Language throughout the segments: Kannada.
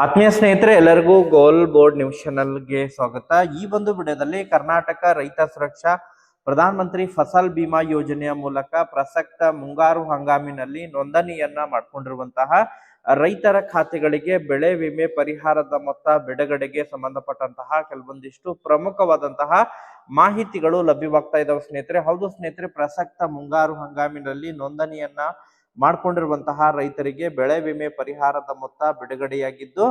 ಆತ್ಮೀಯ ಸ್ನೇಹಿತರೆ, ಎಲ್ಲರಿಗೂ ಗೋಲ್ ಬೋರ್ಡ್ ನ್ಯೂಸ್ ಚಾನಲ್ಗೆ ಸ್ವಾಗತ. ಈ ಒಂದು ವಿಡಿಯೋದಲ್ಲಿ ಕರ್ನಾಟಕ ರೈತ ಸುರಕ್ಷಾ ಪ್ರಧಾನ ಮಂತ್ರಿ ಫಸಲ್ ಬಿಮಾ ಯೋಜನೆಯ ಮೂಲಕ ಪ್ರಸಕ್ತ ಮುಂಗಾರು ಹಂಗಾಮಿನಲ್ಲಿ ನೋಂದಣಿಯನ್ನ ಮಾಡಿಕೊಂಡಿರುವಂತಹ ರೈತರ ಖಾತೆಗಳಿಗೆ ಬೆಳೆ ವಿಮೆ ಪರಿಹಾರದ ಮೊತ್ತ ಬಿಡುಗಡೆಗೆ ಸಂಬಂಧಪಟ್ಟಂತಹ ಕೆಲವೊಂದಿಷ್ಟು ಪ್ರಮುಖವಾದಂತಹ ಮಾಹಿತಿಗಳು ಲಭ್ಯವಾಗ್ತಾ ಇದಾವೆ ಸ್ನೇಹಿತರೆ. ಹೌದು ಸ್ನೇಹಿತರೆ, ಪ್ರಸಕ್ತ ಮುಂಗಾರು ಹಂಗಾಮಿನಲ್ಲಿ ನೋಂದಣಿಯನ್ನ ಮಾಡಿಕೊಂಡಿರುವಂತಹ ರೈತರಿಗೆ ಬೆಳೆ ವಿಮೆ ಪರಿಹಾರದ ಮೊತ್ತ ಬಿಡುಗಡೆಯಾಗಿದ್ದು,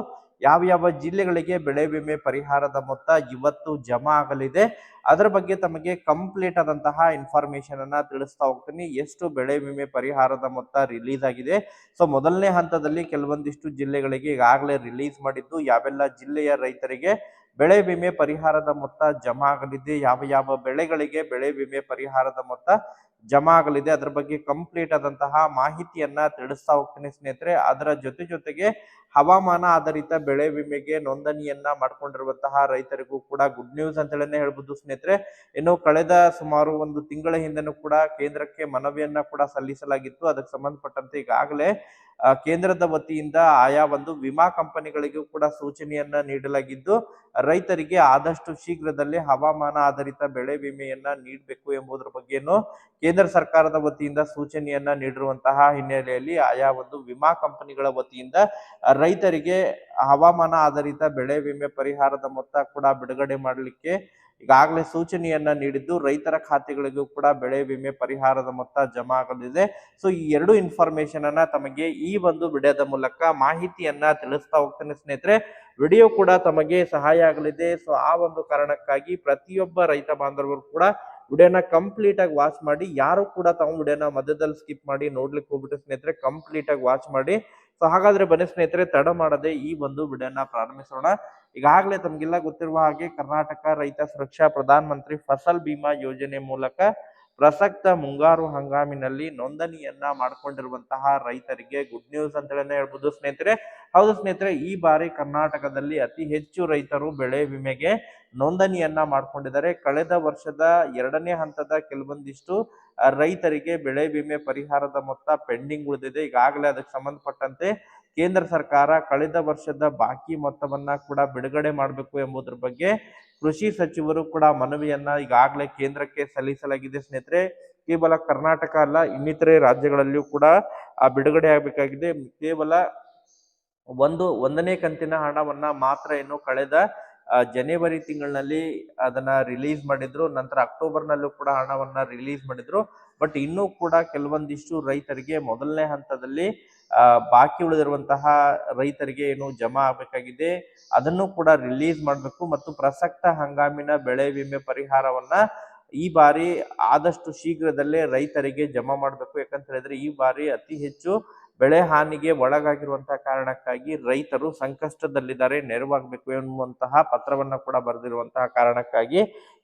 ಯಾವ ಜಿಲ್ಲೆಗಳಿಗೆ ಬೆಳೆ ವಿಮೆ ಪರಿಹಾರದ ಮೊತ್ತ ಇವತ್ತು ಜಮಾ ಆಗಲಿದೆ ಅದರ ಬಗ್ಗೆ ತಮಗೆ ಕಂಪ್ಲೀಟ್ ಆದಂತಹ ಇನ್ಫಾರ್ಮೇಶನ್ ಅನ್ನ ತಿಳಿಸ್ತಾ ಹೋಗ್ತೀನಿ. ಎಷ್ಟು ಬೆಳೆ ವಿಮೆ ಪರಿಹಾರದ ಮೊತ್ತ ರಿಲೀಸ್ ಆಗಿದೆ, ಸೊ ಮೊದಲನೇ ಹಂತದಲ್ಲಿ ಕೆಲವೊಂದಿಷ್ಟು ಜಿಲ್ಲೆಗಳಿಗೆ ಈಗಾಗಲೇ ರಿಲೀಸ್ ಮಾಡಿದ್ದು, ಯಾವೆಲ್ಲ ಜಿಲ್ಲೆಯ ರೈತರಿಗೆ ಬೆಳೆ ವಿಮೆ ಪರಿಹಾರದ ಮೊತ್ತ ಜಮಾ ಆಗಲಿದೆ, ಯಾವ ಬೆಳೆಗಳಿಗೆ ಬೆಳೆ ವಿಮೆ ಪರಿಹಾರದ ಮೊತ್ತ ಜಮಾ ಆಗಲಿದೆ, ಅದರ ಬಗ್ಗೆ ಕಂಪ್ಲೀಟ್ ಆದಂತಹ ಮಾಹಿತಿಯನ್ನ ತಿಳಿಸ್ತಾ ಹೋಗ್ತೀನಿ ಸ್ನೇಹಿತರೆ. ಅದರ ಜೊತೆಗೆ ಹವಾಮಾನ ಆಧಾರಿತ ಬೆಳೆ ವಿಮೆಗೆ ನೋಂದಣಿಯನ್ನ ಮಾಡ್ಕೊಂಡಿರುವಂತಹ ರೈತರಿಗೂ ಕೂಡ ಗುಡ್ ನ್ಯೂಸ್ ಅಂತ ಹೇಳನೆ ಹೇಳ್ಬೋದು ಸ್ನೇಹಿತರೆ. ಇನ್ನು ಕಳೆದ ಸುಮಾರು ಒಂದು ತಿಂಗಳ ಹಿಂದೆನೂ ಕೂಡ ಕೇಂದ್ರಕ್ಕೆ ಮನವಿಯನ್ನ ಕೂಡ ಸಲ್ಲಿಸಲಾಗಿತ್ತು. ಅದಕ್ಕೆ ಸಂಬಂಧಪಟ್ಟಂತೆ ಈಗಾಗಲೇ ಕೇಂದ್ರದ ವತಿಯಿಂದ ಆಯಾ ಒಂದು ವಿಮಾ ಕಂಪನಿಗಳಿಗೂ ಕೂಡ ಸೂಚನೆಯನ್ನ ನೀಡಲಾಗಿದ್ದು, ರೈತರಿಗೆ ಆದಷ್ಟು ಶೀಘ್ರದಲ್ಲೇ ಹವಾಮಾನ ಆಧಾರಿತ ಬೆಳೆ ವಿಮೆಯನ್ನ ನೀಡಬೇಕು ಎಂಬುದರ ಬಗ್ಗೆನೂ ಕೇಂದ್ರ ಸರ್ಕಾರದ ವತಿಯಿಂದ ಸೂಚನೆಯನ್ನ ನೀಡಿರುವಂತಹ ಹಿನ್ನೆಲೆಯಲ್ಲಿ ಆಯಾ ಒಂದು ವಿಮಾ ಕಂಪನಿಗಳ ವತಿಯಿಂದ ರೈತರಿಗೆ ಹವಾಮಾನ ಆಧಾರಿತ ಬೆಳೆ ವಿಮೆ ಪರಿಹಾರದ ಮೊತ್ತ ಕೂಡ ಬಿಡುಗಡೆ ಮಾಡಲಿಕ್ಕೆ ಈಗಾಗಲೇ ಸೂಚನೆಯನ್ನ ನೀಡಿದ್ದು, ರೈತರ ಖಾತೆಗಳಿಗೂ ಕೂಡ ಬೆಳೆ ವಿಮೆ ಪರಿಹಾರದ ಮೊತ್ತ ಜಮಾ ಆಗಲಿದೆ. ಸೊ ಈ ಎರಡು ಇನ್ಫಾರ್ಮೇಶನ್ ಅನ್ನ ತಮಗೆ ಈ ಒಂದು ವಿಡಿಯೋದ ಮೂಲಕ ಮಾಹಿತಿಯನ್ನ ತಿಳಿಸ್ತಾ ಹೋಗ್ತೇನೆ ಸ್ನೇಹಿತರೆ. ವಿಡಿಯೋ ಕೂಡ ತಮಗೆ ಸಹಾಯ ಆಗಲಿದೆ. ಸೊ ಆ ಒಂದು ಕಾರಣಕ್ಕಾಗಿ ಪ್ರತಿಯೊಬ್ಬ ರೈತ ಬಾಂಧವರು ಕೂಡ ವಿಡಿಯೋನ ಕಂಪ್ಲೀಟ್ ಆಗಿ ವಾಚ್ ಮಾಡಿ. ಯಾರು ಕೂಡ ತಾವು ವಿಡಿಯೋನ ಮಧ್ಯದಲ್ಲಿ ಸ್ಕಿಪ್ ಮಾಡಿ ನೋಡ್ಲಿಕ್ಕೆ ಹೋಗ್ಬಿಟ್ಟು ಸ್ನೇಹಿತರೆ ಕಂಪ್ಲೀಟ್ ಆಗಿ ವಾಚ್ ಮಾಡಿ. ಸೊ ಹಾಗಾದ್ರೆ ಬನ್ನಿ ಸ್ನೇಹಿತರೆ, ತಡ ಮಾಡದೆ ಈ ಒಂದು ವಿಡಿಯೋನ ಪ್ರಾರಂಭಿಸೋಣ. ಈಗಾಗಲೇ ತಮಗೆಲ್ಲ ಗೊತ್ತಿರುವ ಹಾಗೆ ಕರ್ನಾಟಕ ರೈತ ಸುರಕ್ಷಾ ಪ್ರಧಾನ ಮಂತ್ರಿ ಫಸಲ್ ಬಿಮಾ ಯೋಜನೆ ಮೂಲಕ ಪ್ರಸಕ್ತ ಮುಂಗಾರು ಹಂಗಾಮಿನಲ್ಲಿ ನೋಂದಣಿಯನ್ನ ಮಾಡ್ಕೊಂಡಿರುವಂತಹ ರೈತರಿಗೆ ಗುಡ್ ನ್ಯೂಸ್ ಅಂತ ಹೇಳ್ಬೋದು ಸ್ನೇಹಿತರೆ. ಹೌದು ಸ್ನೇಹಿತರೆ, ಈ ಬಾರಿ ಕರ್ನಾಟಕದಲ್ಲಿ ಅತಿ ಹೆಚ್ಚು ರೈತರು ಬೆಳೆ ವಿಮೆಗೆ ನೋಂದಣಿಯನ್ನ ಮಾಡ್ಕೊಂಡಿದ್ದಾರೆ. ಕಳೆದ ವರ್ಷದ ಎರಡನೇ ಹಂತದ ಕೆಲವೊಂದಿಷ್ಟು ರೈತರಿಗೆ ಬೆಳೆ ವಿಮೆ ಪರಿಹಾರದ ಮೊತ್ತ ಪೆಂಡಿಂಗ್ ಉಳಿದಿದೆ. ಈಗಾಗಲೇ ಅದಕ್ಕೆ ಸಂಬಂಧಪಟ್ಟಂತೆ ಕೇಂದ್ರ ಸರ್ಕಾರ ಕಳೆದ ವರ್ಷದ ಬಾಕಿ ಮೊತ್ತವನ್ನ ಕೂಡ ಬಿಡುಗಡೆ ಮಾಡಬೇಕು ಎಂಬುದರ ಬಗ್ಗೆ ಕೃಷಿ ಸಚಿವರು ಕೂಡ ಮನವಿಯನ್ನ ಈಗಾಗಲೇ ಕೇಂದ್ರಕ್ಕೆ ಸಲ್ಲಿಸಲಾಗಿದೆ ಸ್ನೇಹಿತರೆ. ಕೇವಲ ಕರ್ನಾಟಕ ಅಲ್ಲ, ಇನ್ನಿತರೆ ರಾಜ್ಯಗಳಲ್ಲಿಯೂ ಕೂಡ ಬಿಡುಗಡೆ ಆಗಬೇಕಾಗಿದೆ. ಕೇವಲ ಒಂದನೇ ಕಂತಿನ ಹಣವನ್ನ ಮಾತ್ರ ಏನು ಕಳೆದ ಜನವರಿ ತಿಂಗಳಿನಲ್ಲಿ ಅದನ್ನ ರಿಲೀಸ್ ಮಾಡಿದ್ರು, ನಂತರ ಅಕ್ಟೋಬರ್ ನಲ್ಲೂ ಕೂಡ ಹಣವನ್ನ ರಿಲೀಸ್ ಮಾಡಿದ್ರು. ಬಟ್ ಇನ್ನೂ ಕೂಡ ಕೆಲವೊಂದಿಷ್ಟು ರೈತರಿಗೆ ಮೊದಲನೇ ಹಂತದಲ್ಲಿ ಬಾಕಿ ಉಳಿದಿರುವಂತಹ ರೈತರಿಗೆ ಏನು ಜಮಾ ಆಗಬೇಕಾಗಿದೆ ಅದನ್ನು ಕೂಡ ರಿಲೀಸ್ ಮಾಡಬೇಕು. ಮತ್ತು ಪ್ರಸಕ್ತ ಹಂಗಾಮಿನ ಬೆಳೆ ವಿಮೆ ಪರಿಹಾರವನ್ನ ಈ ಬಾರಿ ಆದಷ್ಟು ಶೀಘ್ರದಲ್ಲೇ ರೈತರಿಗೆ ಜಮಾ ಮಾಡಬೇಕು. ಯಾಕಂತ ಹೇಳಿದ್ರೆ ಈ ಬಾರಿ ಅತಿ ಹೆಚ್ಚು ಬೆಳೆ ಹಾನಿಗೆ ಒಳಗಾಗಿರುವಂತಹ ಕಾರಣಕ್ಕಾಗಿ ರೈತರು ಸಂಕಷ್ಟದಲ್ಲಿದ್ದಾರೆ, ನೆರವಾಗಬೇಕು ಎನ್ನುವಂತಹ ಪತ್ರವನ್ನ ಕೂಡ ಬರೆದಿರುವಂತಹ ಕಾರಣಕ್ಕಾಗಿ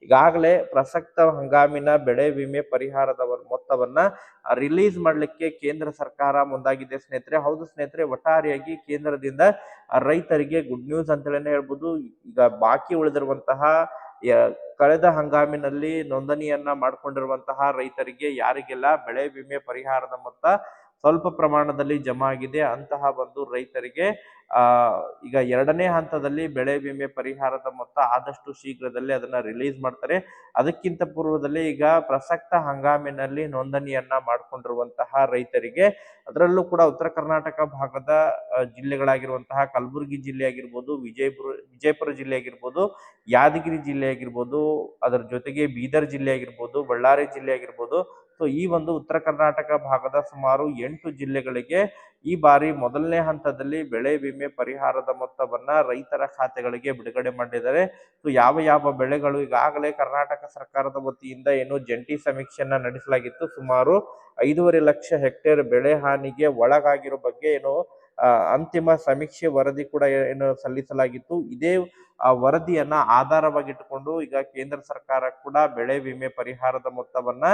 ಈಗಾಗಲೇ ಪ್ರಸಕ್ತ ಹಂಗಾಮಿನ ಬೆಳೆ ವಿಮೆ ಪರಿಹಾರದ ಮೊತ್ತವನ್ನ ರಿಲೀಸ್ ಮಾಡಲಿಕ್ಕೆ ಕೇಂದ್ರ ಸರ್ಕಾರ ಮುಂದಾಗಿದೆ ಸ್ನೇಹಿತರೆ. ಹೌದು ಸ್ನೇಹಿತರೆ, ಒಟ್ಟಾರೆಯಾಗಿ ಕೇಂದ್ರದಿಂದ ರೈತರಿಗೆ ಗುಡ್ ನ್ಯೂಸ್ ಅಂತ ಹೇಳ್ಬೋದು. ಈಗ ಬಾಕಿ ಉಳಿದಿರುವಂತಹ ಕಳೆದ ಹಂಗಾಮಿನಲ್ಲಿ ನೋಂದಣಿಯನ್ನ ಮಾಡ್ಕೊಂಡಿರುವಂತಹ ರೈತರಿಗೆ ಯಾರಿಗೆಲ್ಲ ಬೆಳೆ ವಿಮೆ ಪರಿಹಾರದ ಮೊತ್ತ ಸ್ವಲ್ಪ ಪ್ರಮಾಣದಲ್ಲಿ ಜಮಾ ಆಗಿದೆ ಅಂತಹ ಒಂದು ರೈತರಿಗೆ ಈಗ ಎರಡನೇ ಹಂತದಲ್ಲಿ ಬೆಳೆ ವಿಮೆ ಪರಿಹಾರದ ಮೊತ್ತ ಆದಷ್ಟು ಶೀಘ್ರದಲ್ಲಿ ಅದನ್ನ ರಿಲೀಸ್ ಮಾಡ್ತಾರೆ. ಅದಕ್ಕಿಂತ ಪೂರ್ವದಲ್ಲಿ ಈಗ ಪ್ರಸಕ್ತ ಹಂಗಾಮಿನಲ್ಲಿ ನೋಂದಣಿಯನ್ನ ಮಾಡ್ಕೊಂಡಿರುವಂತಹ ರೈತರಿಗೆ, ಅದರಲ್ಲೂ ಕೂಡ ಉತ್ತರ ಕರ್ನಾಟಕ ಭಾಗದ ಜಿಲ್ಲೆಗಳಾಗಿರುವಂತಹ ಕಲಬುರಗಿ ಜಿಲ್ಲೆ ಆಗಿರ್ಬೋದು, ವಿಜಯಪುರ ಜಿಲ್ಲೆ ಆಗಿರ್ಬೋದು, ಯಾದಗಿರಿ ಜಿಲ್ಲೆ ಆಗಿರ್ಬೋದು, ಅದರ ಜೊತೆಗೆ ಬೀದರ್ ಜಿಲ್ಲೆ ಆಗಿರ್ಬೋದು, ಬಳ್ಳಾರಿ ಜಿಲ್ಲೆ ಆಗಿರ್ಬೋದು. ಸೊ ಈ ಒಂದು ಉತ್ತರ ಕರ್ನಾಟಕ ಭಾಗದ ಸುಮಾರು 8 ಜಿಲ್ಲೆಗಳಿಗೆ ಈ ಬಾರಿ ಮೊದಲನೇ ಹಂತದಲ್ಲಿ ಬೆಳೆ ವಿಮೆ ಪರಿಹಾರದ ಮೊತ್ತವನ್ನ ರೈತರ ಖಾತೆಗಳಿಗೆ ಬಿಡುಗಡೆ ಮಾಡಿದ್ದಾರೆ. ಸೊ ಯಾವ ಬೆಳೆಗಳು ಈಗಾಗಲೇ ಕರ್ನಾಟಕ ಸರ್ಕಾರದ ವತಿಯಿಂದ ಏನು ಜಂಟಿ ಸಮೀಕ್ಷೆಯನ್ನ ನಡೆಸಲಾಗಿತ್ತು, ಸುಮಾರು 5.5 ಲಕ್ಷ ಹೆಕ್ಟೇರ್ ಬೆಳೆ ಹಾನಿಗೆ ಒಳಗಾಗಿರೋ ಬಗ್ಗೆ ಏನು ಅಂತಿಮ ಸಮೀಕ್ಷೆ ವರದಿ ಕೂಡ ಏನು ಸಲ್ಲಿಸಲಾಗಿತ್ತು. ಇದೇ ವರದಿಯನ್ನ ಆಧಾರವಾಗಿಟ್ಟುಕೊಂಡು ಈಗ ಕೇಂದ್ರ ಸರ್ಕಾರ ಕೂಡ ಬೆಳೆ ವಿಮೆ ಪರಿಹಾರದ ಮೊತ್ತವನ್ನ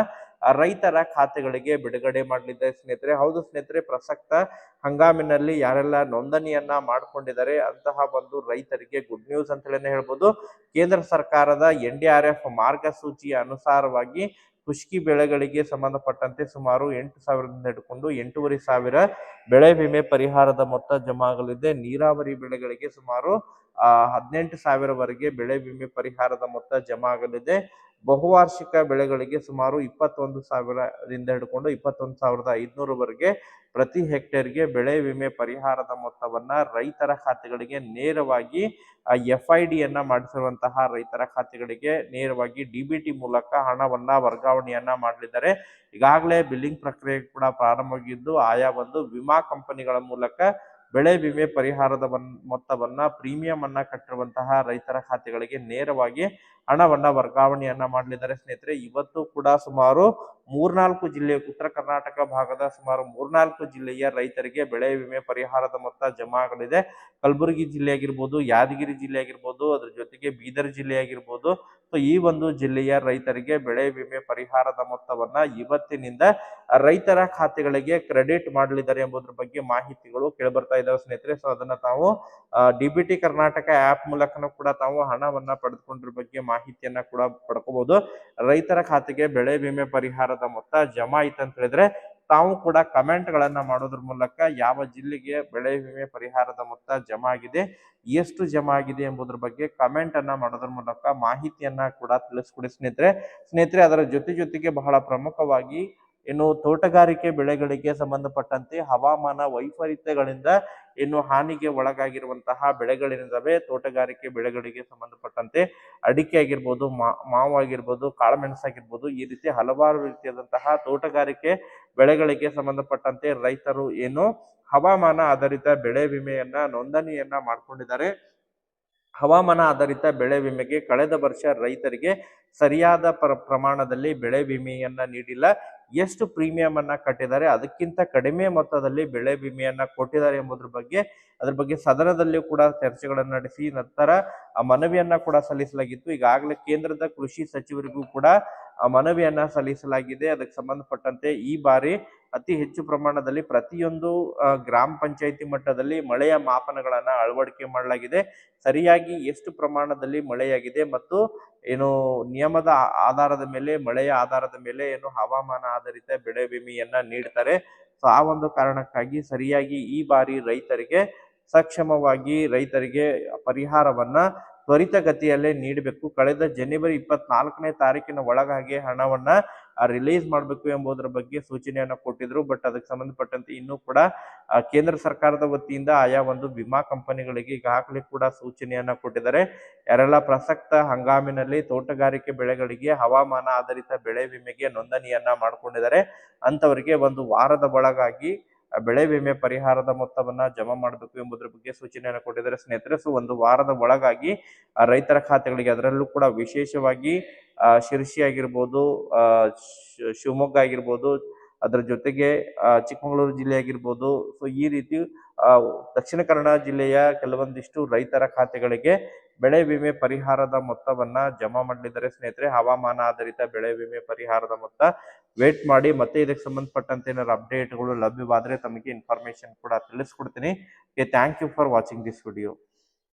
ರೈತರ ಖಾತೆಗಳಿಗೆ ಬಿಡುಗಡೆ ಮಾಡಲಿದೆ ಸ್ನೇಹಿತರೆ. ಹೌದು ಸ್ನೇಹಿತರೆ, ಪ್ರಸಕ್ತ ಹಂಗಾಮಿನಲ್ಲಿ ಯಾರೆಲ್ಲ ನೋಂದಣಿಯನ್ನ ಮಾಡ್ಕೊಂಡಿದ್ದಾರೆ ಅಂತಹ ಒಂದು ರೈತರಿಗೆ ಗುಡ್ ನ್ಯೂಸ್ ಅಂತ ಹೇಳ್ಬೋದು. ಕೇಂದ್ರ ಸರ್ಕಾರದ NDRF ಮಾರ್ಗಸೂಚಿಯ ಅನುಸಾರವಾಗಿ ಖುಷ್ಕಿ ಬೆಳೆಗಳಿಗೆ ಸಂಬಂಧಪಟ್ಟಂತೆ ಸುಮಾರು 8,000ದಿಂದ ಹಿಡ್ಕೊಂಡು 8,500 ಬೆಳೆ ವಿಮೆ ಪರಿಹಾರದ ಮೊತ್ತ ಜಮಾ ಆಗಲಿದೆ. ನೀರಾವರಿ ಬೆಳೆಗಳಿಗೆ ಸುಮಾರು 18,000ವರೆಗೆ ಬೆಳೆ ವಿಮೆ ಪರಿಹಾರದ ಮೊತ್ತ ಜಮಾ ಆಗಲಿದೆ. ಬಹುವಾರ್ಷಿಕ ಬೆಳೆಗಳಿಗೆ ಸುಮಾರು 21,000ರಿಂದ ಹಿಡ್ಕೊಂಡು 21,500ವರೆಗೆ ಪ್ರತಿ ಹೆಕ್ಟೇರ್ಗೆ ಬೆಳೆ ವಿಮೆ ಪರಿಹಾರದ ಮೊತ್ತವನ್ನ ರೈತರ ಖಾತೆಗಳಿಗೆ ನೇರವಾಗಿ FIDಯನ್ನ ಮಾಡಿಸಿರುವಂತಹ ರೈತರ ಖಾತೆಗಳಿಗೆ ನೇರವಾಗಿ DBT ಮೂಲಕ ಹಣವನ್ನ ವರ್ಗಾವಣೆಯನ್ನ ಮಾಡಲಿದ್ದಾರೆ. ಈಗಾಗಲೇ ಬಿಲ್ಲಿಂಗ್ ಪ್ರಕ್ರಿಯೆ ಕೂಡ ಪ್ರಾರಂಭವಾಗಿದ್ದು ಆಯಾ ಒಂದು ವಿಮಾ ಕಂಪನಿಗಳ ಮೂಲಕ ಬೆಳೆ ವಿಮೆ ಪರಿಹಾರದ ಮೊತ್ತವನ್ನ ಪ್ರೀಮಿಯಂ ಅನ್ನ ಕಟ್ಟಿರುವಂತಹ ರೈತರ ಖಾತೆಗಳಿಗೆ ನೇರವಾಗಿ ಹಣವನ್ನ ವರ್ಗಾವಣೆಯನ್ನ ಮಾಡಲಿದ್ದಾರೆ. ಸ್ನೇಹಿತರೆ, ಇವತ್ತು ಕೂಡ ಸುಮಾರು 3-4 ಜಿಲ್ಲೆಯ ಉತ್ತರ ಕರ್ನಾಟಕ ಭಾಗದ ಸುಮಾರು 3-4 ಜಿಲ್ಲೆಯ ರೈತರಿಗೆ ಬೆಳೆ ವಿಮೆ ಪರಿಹಾರದ ಮೊತ್ತ ಜಮಾ ಆಗಲಿದೆ. ಕಲಬುರಗಿ ಜಿಲ್ಲೆ ಆಗಿರ್ಬೋದು, ಯಾದಗಿರಿ ಜಿಲ್ಲೆ ಆಗಿರ್ಬೋದು, ಅದ್ರ ಜೊತೆಗೆ ಬೀದರ್ ಜಿಲ್ಲೆ ಆಗಿರ್ಬೋದು. ಸೊ ಈ ಒಂದು ಜಿಲ್ಲೆಯ ರೈತರಿಗೆ ಬೆಳೆ ವಿಮೆ ಪರಿಹಾರದ ಮೊತ್ತವನ್ನ ಇವತ್ತಿನಿಂದ ರೈತರ ಖಾತೆಗಳಿಗೆ ಕ್ರೆಡಿಟ್ ಮಾಡಲಿದ್ದಾರೆ ಎಂಬುದರ ಬಗ್ಗೆ ಮಾಹಿತಿಗಳು ಕೇಳಿಬರ್ತಾ ಇದಾವೆ ಸ್ನೇಹಿತರೆ. ಸೊ ಅದನ್ನ ತಾವು DBT ಕರ್ನಾಟಕ ಆಪ್ ಮೂಲಕನೂ ಕೂಡ ತಾವು ಹಣವನ್ನ ಪಡೆದುಕೊಂಡಿರೋ ಬಗ್ಗೆ ಮಾಹಿತಿಯನ್ನ ಕೂಡ ಪಡ್ಕೋಬಹುದು. ರೈತರ ಖಾತೆಗೆ ಬೆಳೆ ವಿಮೆ ಪರಿಹಾರದ ಮೊತ್ತ ಜಮಾ ಆಯ್ತು ಅಂತ ಹೇಳಿದ್ರೆ ತಾವು ಕೂಡ ಕಮೆಂಟ್ ಗಳನ್ನ ಮಾಡೋದ್ರ ಮೂಲಕ ಯಾವ ಜಿಲ್ಲೆಗೆ ಬೆಳೆ ವಿಮೆ ಪರಿಹಾರದ ಮೊತ್ತ ಜಮಾ ಆಗಿದೆ, ಎಷ್ಟು ಜಮಾ ಆಗಿದೆ ಎಂಬುದರ ಬಗ್ಗೆ ಕಮೆಂಟ್ ಅನ್ನ ಮಾಡೋದ್ರ ಮೂಲಕ ಮಾಹಿತಿಯನ್ನ ಕೂಡ ತಿಳಿಸ್ಕೊಡಿ ಸ್ನೇಹಿತರೆ. ಅದರ ಜೊತೆಗೆ ಬಹಳ ಪ್ರಮುಖವಾಗಿ ಇನ್ನು ತೋಟಗಾರಿಕೆ ಬೆಳೆಗಳಿಗೆ ಸಂಬಂಧಪಟ್ಟಂತೆ ಹವಾಮಾನ ವೈಪರೀತ್ಯಗಳಿಂದ ಇನ್ನು ಹಾನಿಗೆ ಒಳಗಾಗಿರುವಂತಹ ಬೆಳೆಗಳಿದ್ದಾವೆ. ತೋಟಗಾರಿಕೆ ಬೆಳೆಗಳಿಗೆ ಸಂಬಂಧಪಟ್ಟಂತೆ ಅಡಿಕೆ ಆಗಿರ್ಬೋದು, ಮಾವು ಆಗಿರ್ಬೋದು, ಕಾಳುಮೆಣಸು ಆಗಿರ್ಬೋದು, ಈ ರೀತಿ ಹಲವಾರು ರೀತಿಯಾದಂತಹ ತೋಟಗಾರಿಕೆ ಬೆಳೆಗಳಿಗೆ ಸಂಬಂಧಪಟ್ಟಂತೆ ರೈತರು ಏನು ಹವಾಮಾನ ಆಧಾರಿತ ಬೆಳೆ ವಿಮೆಯನ್ನ ನೋಂದಣಿಯನ್ನ ಮಾಡ್ಕೊಂಡಿದ್ದಾರೆ. ಹವಾಮಾನ ಆಧಾರಿತ ಬೆಳೆ ವಿಮೆಗೆ ಕಳೆದ ವರ್ಷ ರೈತರಿಗೆ ಸರಿಯಾದ ಪ್ರಮಾಣದಲ್ಲಿ ಬೆಳೆ ವಿಮೆಯನ್ನ ನೀಡಿಲ್ಲ. ಎಷ್ಟು ಪ್ರೀಮಿಯಂ ಅನ್ನ ಕಟ್ಟಿದ್ದಾರೆ, ಅದಕ್ಕಿಂತ ಕಡಿಮೆ ಮೊತ್ತದಲ್ಲಿ ಬೆಳೆ ವಿಮೆಯನ್ನ ಕೊಟ್ಟಿದ್ದಾರೆ ಎಂಬುದ್ರ ಬಗ್ಗೆ ಅದ್ರ ಬಗ್ಗೆ ಸದನದಲ್ಲಿಯೂ ಕೂಡ ಚರ್ಚೆಗಳನ್ನು ನಡೆಸಿ ನಂತರ ಆ ಮನವಿಯನ್ನ ಕೂಡ ಸಲ್ಲಿಸಲಾಗಿತ್ತು. ಈಗಾಗಲೇ ಕೇಂದ್ರದ ಕೃಷಿ ಸಚಿವರಿಗೂ ಕೂಡ ಮನವಿಯನ್ನ ಸಲ್ಲಿಸಲಾಗಿದೆ. ಅದಕ್ಕೆ ಸಂಬಂಧಪಟ್ಟಂತೆ ಈ ಬಾರಿ ಅತಿ ಹೆಚ್ಚು ಪ್ರಮಾಣದಲ್ಲಿ ಪ್ರತಿಯೊಂದು ಗ್ರಾಮ ಪಂಚಾಯಿತಿ ಮಟ್ಟದಲ್ಲಿ ಮಳೆಯ ಮಾಪನಗಳನ್ನ ಅಳವಡಿಕೆ ಮಾಡಲಾಗಿದೆ. ಸರಿಯಾಗಿ ಎಷ್ಟು ಪ್ರಮಾಣದಲ್ಲಿ ಮಳೆಯಾಗಿದೆ ಮತ್ತು ಏನು ನಿಯಮದ ಆಧಾರದ ಮೇಲೆ, ಮಳೆಯ ಆಧಾರದ ಮೇಲೆ ಏನು ಹವಾಮಾನ ಆಧಾರಿತ ಬೆಳೆ ವಿಮೆಯನ್ನ ನೀಡ್ತಾರೆ. ಸೊ ಆ ಒಂದು ಕಾರಣಕ್ಕಾಗಿ ಸರಿಯಾಗಿ ಈ ಬಾರಿ ರೈತರಿಗೆ ಸಕ್ಷಮವಾಗಿ ರೈತರಿಗೆ ಪರಿಹಾರವನ್ನ ತ್ವರಿತಗತಿಯಲ್ಲೇ ನೀಡಬೇಕು. ಕಳೆದ ಜನವರಿ 24ನೇ ತಾರೀಕಿನ ಒಳಗಾಗಿ ಹಣವನ್ನ ರಿಲೀಸ್ ಮಾಡಬೇಕು ಎಂಬುದರ ಬಗ್ಗೆ ಸೂಚನೆಯನ್ನ ಕೊಟ್ಟಿದ್ರು. ಬಟ್ ಅದಕ್ಕೆ ಸಂಬಂಧಪಟ್ಟಂತೆ ಇನ್ನೂ ಕೂಡ ಕೇಂದ್ರ ಸರ್ಕಾರದ ವತಿಯಿಂದ ಆಯಾ ಒಂದು ವಿಮಾ ಕಂಪನಿಗಳಿಗೆ ಈಗಾಗಲೇ ಕೂಡ ಸೂಚನೆಯನ್ನ ಕೊಟ್ಟಿದ್ದಾರೆ. ಯಾರೆಲ್ಲ ಪ್ರಸಕ್ತ ಹಂಗಾಮಿನಲ್ಲಿ ತೋಟಗಾರಿಕೆ ಬೆಳೆಗಳಿಗೆ ಹವಾಮಾನ ಆಧಾರಿತ ಬೆಳೆ ವಿಮೆಗೆ ನೋಂದಣಿಯನ್ನ ಮಾಡ್ಕೊಂಡಿದ್ದಾರೆ ಅಂತವರಿಗೆ ಒಂದು ವಾರದ ಒಳಗಾಗಿ ಬೆಳೆ ವಿಮೆ ಪರಿಹಾರದ ಮೊತ್ತವನ್ನ ಜಮಾ ಮಾಡಬೇಕು ಎಂಬುದರ ಬಗ್ಗೆ ಸೂಚನೆಯನ್ನು ಕೊಟ್ಟಿದ್ದಾರೆ ಸ್ನೇಹಿತರೆ. ಸೊ ಒಂದು ವಾರದ ಒಳಗಾಗಿ ರೈತರ ಖಾತೆಗಳಿಗೆ, ಅದರಲ್ಲೂ ಕೂಡ ವಿಶೇಷವಾಗಿ ಶಿರ್ಸಿ ಆಗಿರ್ಬೋದು, ಶಿವಮೊಗ್ಗ ಆಗಿರ್ಬೋದು, ಅದರ ಜೊತೆಗೆ ಚಿಕ್ಕಮಗಳೂರು ಜಿಲ್ಲೆ ಆಗಿರ್ಬೋದು. ಸೊ ಈ ರೀತಿ ದಕ್ಷಿಣ ಕನ್ನಡ ಜಿಲ್ಲೆಯ ಕೆಲವೊಂದಿಷ್ಟು ರೈತರ ಖಾತೆಗಳಿಗೆ ಬೆಳೆ ವಿಮೆ ಪರಿಹಾರದ ಮೊತ್ತವನ್ನ ಜಮಾ ಮಾಡಲಿದ್ದಾರೆ ಸ್ನೇಹಿತರೆ. ಹವಾಮಾನ ಆಧಾರಿತ ಬೆಳೆ ವಿಮೆ ಪರಿಹಾರದ ಮೊತ್ತ ವೇಟ್ ಮಾಡಿ. ಮತ್ತೆ ಇದಕ್ಕೆ ಸಂಬಂಧಪಟ್ಟಂತೆ ಏನಾದ್ರು ಅಪ್ಡೇಟ್ಗಳು ಲಭ್ಯವಾದ್ರೆ ತಮಗೆ ಇನ್ಫಾರ್ಮೇಶನ್ ಕೂಡ ತಿಳಿಸ್ಕೊಡ್ತೀನಿ. Thank you for watching this video.